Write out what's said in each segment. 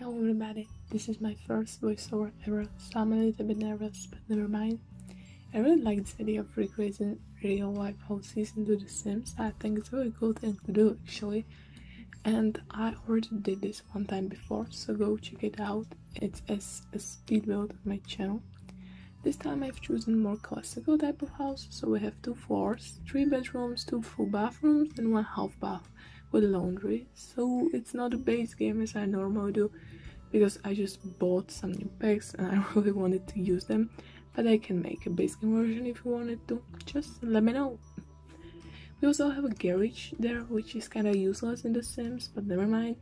Hello everybody, this is my first voiceover ever, so I'm a little bit nervous, but never mind. I really like this idea of recreating real life houses into The Sims. I think it's a very cool thing to do actually, and I already did this one time before, so go check it out. It's as a speed build on my channel. This time I've chosen more classical type of house, so we have 2 floors, 3 bedrooms, 2 full bathrooms and 1 half bath with laundry. So it's not a base game as I normally do, because I just bought some new packs and I really wanted to use them, but I can make a base game version if you wanted to, just let me know. We also have a garage there, which is kinda useless in The Sims, but never mind.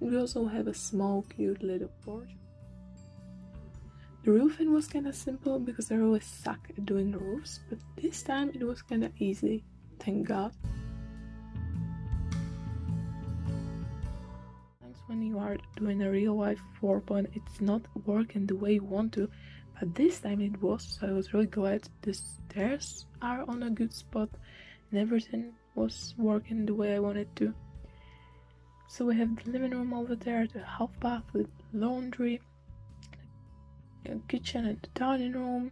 And we also have a small cute little porch. The roofing was kinda simple because I always suck at doing roofs, but this time it was kinda easy, thank God. Sometimes when you are doing a real life 4 it's not working the way you want to, but this time it was, so I was really glad. The stairs are on a good spot and everything was working the way I wanted to. So we have the living room over there, the half bath with laundry, a kitchen and the dining room.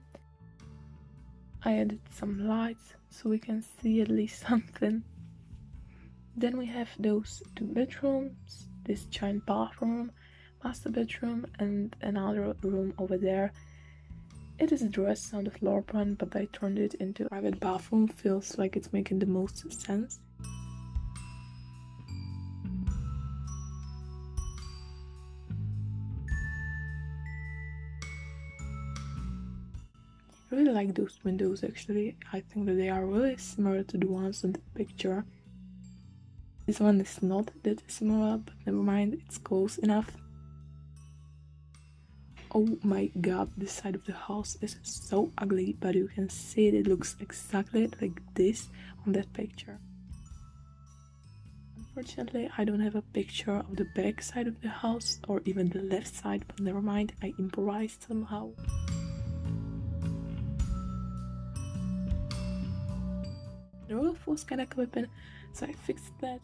I added some lights so we can see at least something. Then we have those 2 bedrooms, this giant bathroom, master bedroom and another room over there. It is dressed on the floor plan, but I turned it into a private bathroom. Feels like it's making the most sense. I really like those windows actually. I think that they are really similar to the ones in the picture. This one is not that similar, but never mind, it's close enough. Oh my god, this side of the house is so ugly, but you can see it looks exactly like this on that picture. Unfortunately, I don't have a picture of the back side of the house or even the left side, but never mind, I improvised somehow. The roof was kinda clipping, so I fixed that.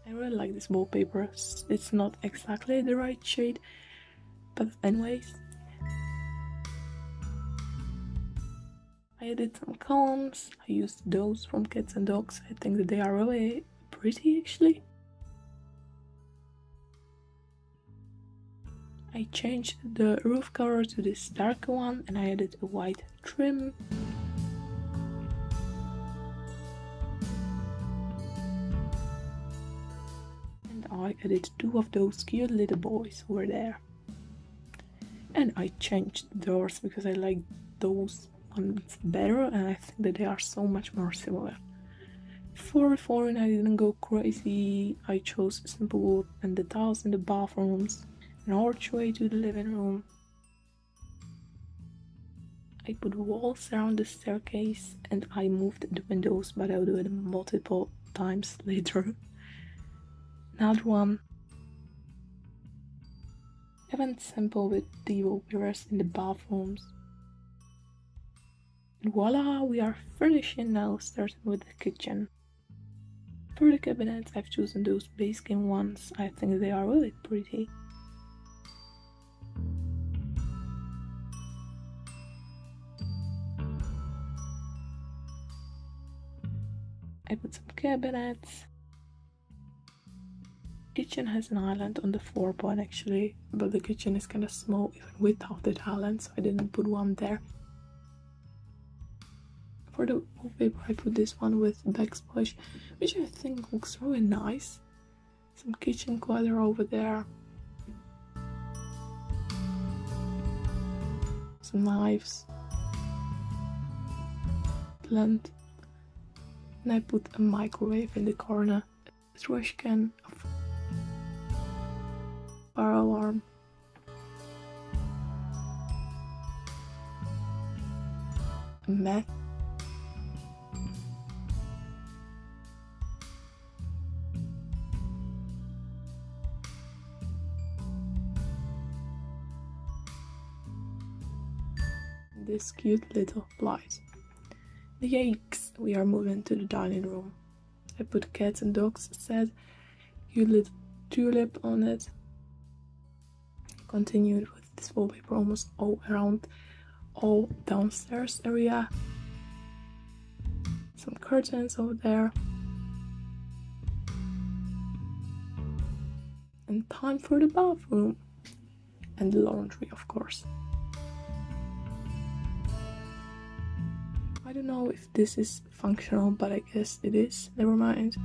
I really like this wallpaper. It's not exactly the right shade, but anyways. I added some columns. I used those from Cats and Dogs. I think that they are really pretty actually. I changed the roof color to this darker one and I added a white trim. And I added 2 of those cute little boys over there. And I changed the doors because I like those ones better and I think that they are so much more similar. For flooring I didn't go crazy. I chose simple wood and the tiles in the bathrooms. An archway to the living room. I put walls around the staircase and I moved the windows, but I'll do it multiple times later. Another one. I went simple with the wallpapers in the bathrooms. And voila, we are finishing now, starting with the kitchen. For the cabinets, I've chosen those base game ones. I think they are really pretty. I put some cabinets. Kitchen has an island on the floor plan actually, but the kitchen is kind of small even without that island, so I didn't put one there. For the wallpaper I put this one with backsplash, which I think looks really nice. Some kitchen clutter over there. Some knives. Plant. And I put a microwave in the corner, a trash can, a fire alarm, a mat, this cute little light. Yikes, we are moving to the dining room. I put cats and dogs, said you little tulip on it. Continued with this wallpaper almost all around all downstairs area. Some curtains over there. And time for the bathroom. And the laundry, of course. I don't know if this is functional, but I guess it is. Never mind.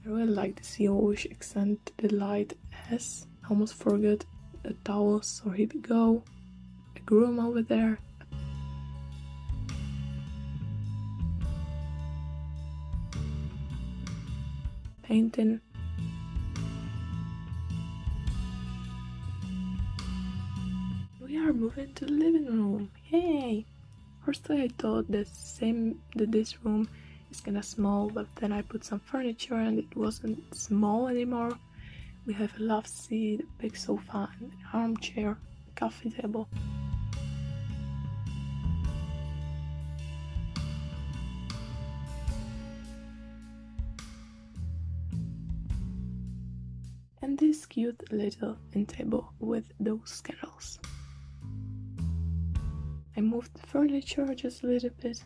I really like the yellowish accent the light has. I almost forgot the towels, so here we go. A groom over there. Painting. We are moving to the living room. Yay! Firstly I thought that this room is kinda small, but then I put some furniture and it wasn't small anymore. We have a love seat, a big sofa, and an armchair, a coffee table. And this cute little end table with those candles. I moved the furniture just a little bit.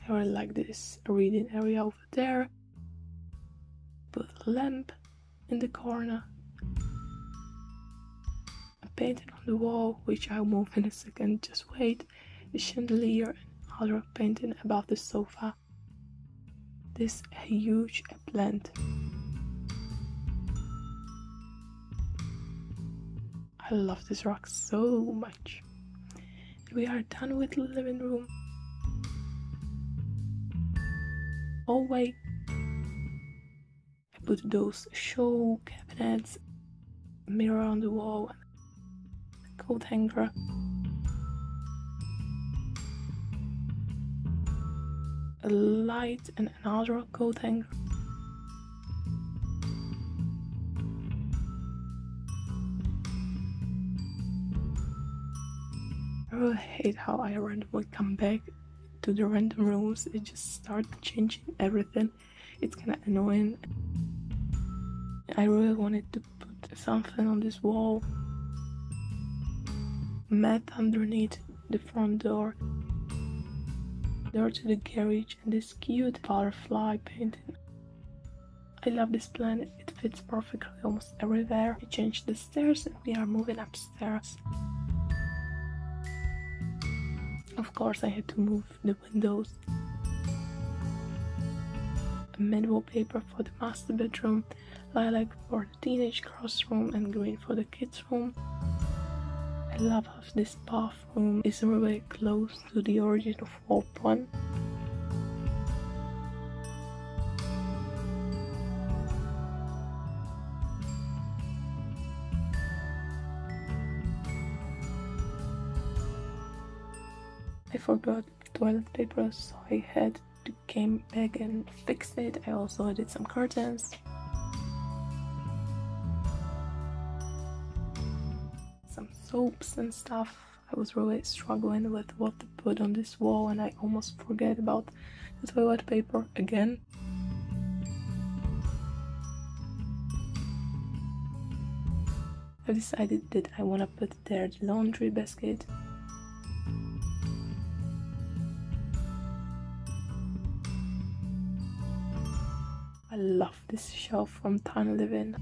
I really like this reading area over there. Put a lamp in the corner. A painting on the wall, which I'll move in a second, just wait. The chandelier and other painting above the sofa. This huge plant. I love this rock so much. We are done with the living room. Hallway. I put those show cabinets, a mirror on the wall, and a coat hanger. A light and another coat hanger. I really hate how I randomly come back to the random rooms. It just starts changing everything. It's kinda annoying. I really wanted to put something on this wall. Mat underneath the front door. Door to the garage and this cute butterfly painting. I love this plant, it fits perfectly almost everywhere. I changed the stairs and we are moving upstairs. Of course I had to move the windows. A matte wallpaper for the master bedroom, lilac for the teenage girls room and green for the kids room. I love how this bathroom is really close to the original floor plan. I forgot toilet paper, so I had to came back and fix it. I also added some curtains. Some soaps and stuff. I was really struggling with what to put on this wall and I almost forget about the toilet paper again. I decided that I want to put there the laundry basket. I love this shelf from Tiny Living.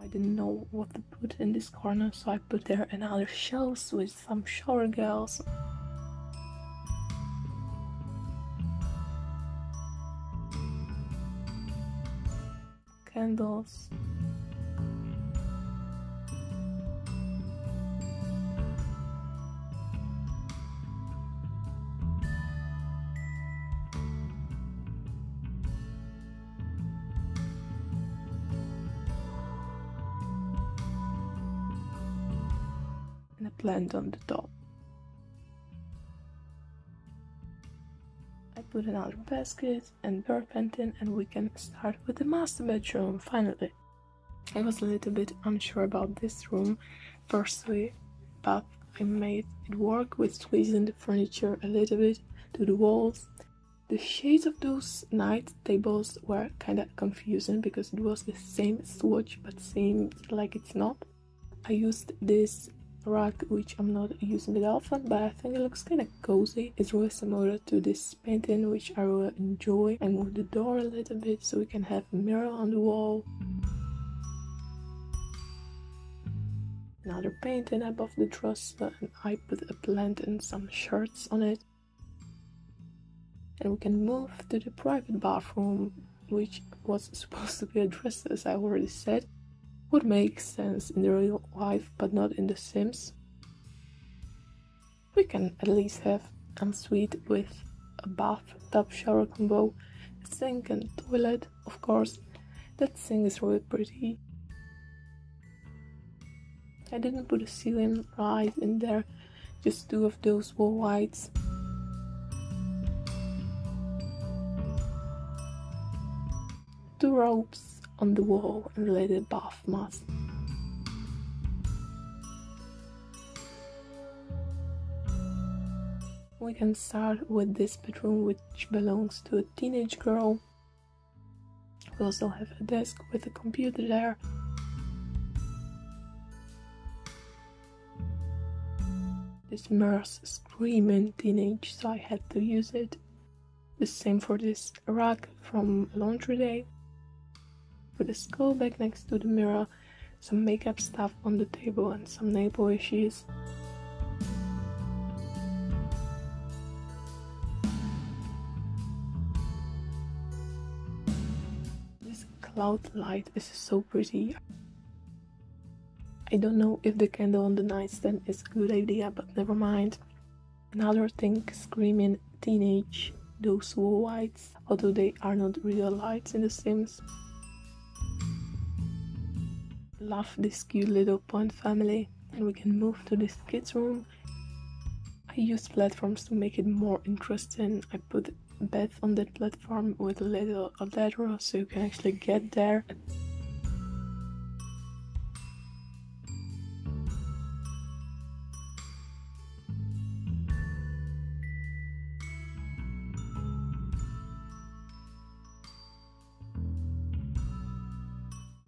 I didn't know what to put in this corner, so I put there another shelves with some shower gels. Candles. And a plant on the top. put another basket and bird painting, and we can start with the master bedroom finally. I was a little bit unsure about this room firstly, but I made it work with squeezing the furniture a little bit to the walls. The shades of those night tables were kinda confusing because it was the same swatch but seemed like it's not. I used this rug, which I'm not using it often, but I think it looks kinda cozy. It's really similar to this painting, which I really enjoy. I moved the door a little bit so we can have a mirror on the wall. Another painting above the dresser, and I put a plant and some shirts on it. And we can move to the private bathroom, which was supposed to be a dresser, as I already said. Would make sense in the real life, but not in The Sims. We can at least have ensuite with a bathtub shower combo, a sink and toilet, of course. That sink is really pretty. I didn't put a ceiling light in there, just two of those wall lights. Two ropes on the wall and a little bath mat. We can start with this bedroom, which belongs to a teenage girl. We also have a desk with a computer there. This mirror's screaming teenage, so I had to use it. The same for this rug from laundry day. Put a skull bag next to the mirror, some makeup stuff on the table and some nail polishes. This cloud light is so pretty. I don't know if the candle on the nightstand is a good idea, but never mind. Another thing screaming teenage, those wall lights, although they are not real lights in The Sims. Love this cute little pond family, and we can move to this kids room. I used platforms to make it more interesting. I put a bed on that platform with a little ladder so you can actually get there.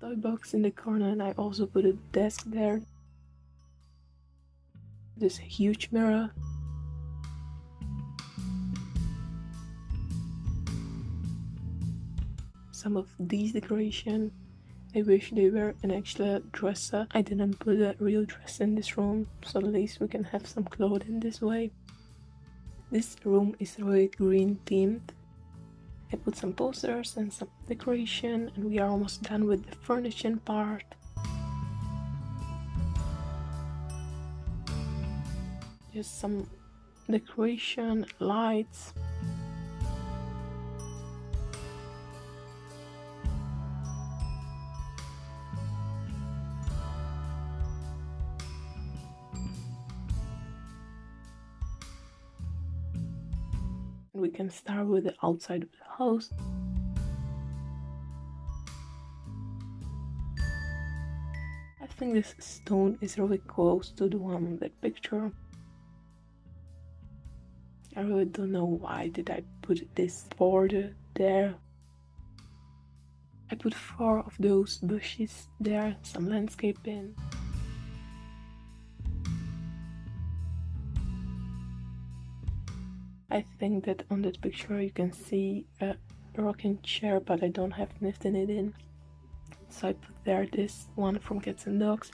Toy box in the corner, and I also put a desk there. This huge mirror. Some of these decoration, I wish they were an actual dresser. I didn't put a real dress in this room, so at least we can have some clothing this way. This room is really green themed. I put some posters and some decoration, and we are almost done with the furnishing part. Just some decoration, lights. We can start with the outside of the house. I think this stone is really close to the one in that picture. I really don't know why did I put this border there. I put 4 of those bushes there, some landscaping. I think that on that picture you can see a rocking chair, but I don't have anything in. So I put there this one from Cats and Dogs,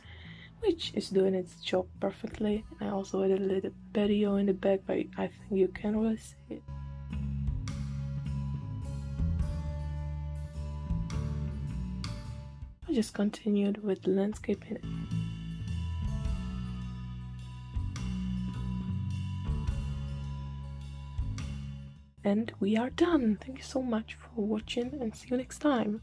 which is doing its job perfectly. I also added a little patio in the back, but I think you can really see it. I just continued with the landscaping. And we are done. Thank you so much for watching, and see you next time.